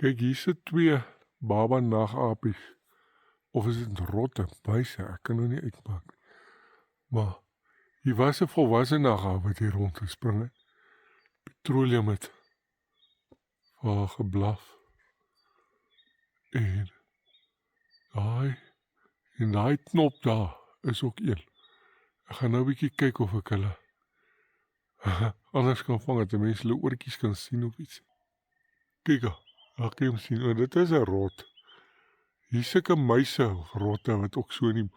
Kyk, hier sit 2 baba nagapies. Of is dit rotte, muise, ek kan nou nie uitmaak nie. Maar hier was 'n volwasse nagaap wat hier rondgespring het. Petroleum het vir haar geblaf. En daai knop daar is ook een. Ek gaan nou 'n bietjie kyk of ek hulle anders kan vang, dat die mense hulle oortjies kan sien of iets. Kyk daar kan jy hom sien, dit is 'n rot. Hier sulke muise of rotte wat ook so in die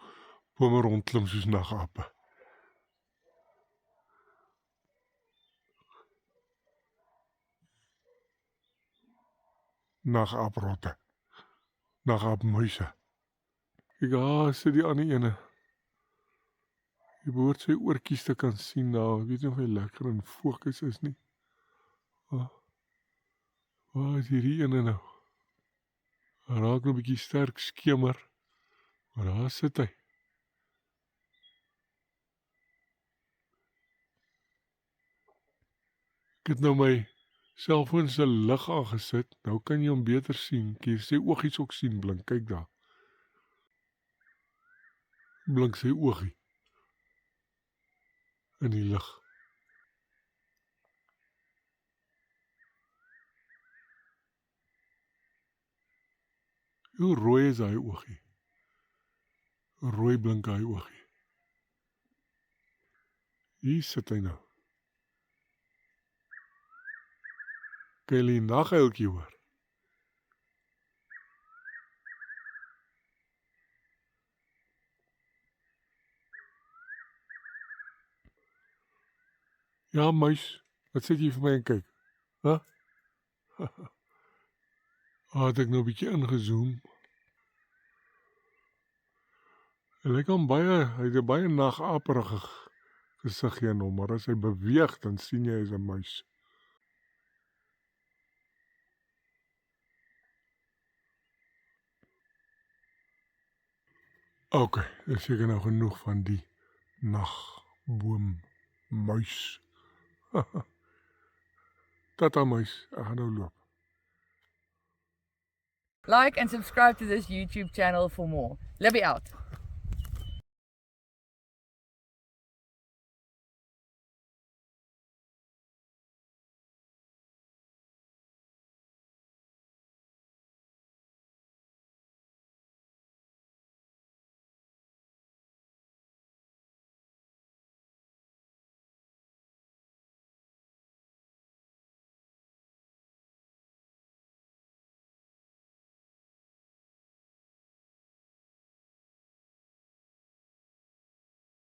bome rondklim soos nagape. Nagaaprotte. Nagaapmuise. Kyk, daar sit die ander ene. Jy behoort sy oortjies te kan sien daar. Ek weet nie of hy lekker in fokus is nie. Waar is hierdie ene nou? Hy raak nou 'n bietjie sterk skemer. Maar daar sit hy. Ek het nou my selfoon se lig aangesit. Nou kan jy hom beter sien. Jy sy oogies ook sien blink. Kyk daar. Blink sy oogie in die lig. Hoe rooi is hy oogie? Rooi blink hy oogie. Hier sit hy nou. Kan jy die naguiltjie hoor? Ja, muis, wat sit jy vir my en kyk? Het ek nou 'n bietjie ingezoom. Hy lyk hom hy het 'n baie nagaperige gesig in hom, maar as hy beweeg, dan sien jy hy is 'n muis. OK, dis seker nou genoeg van die nagboommuis. Tata muis, ek gaan nou loop. Like and subscribe to this YouTube channel for more. Libby out.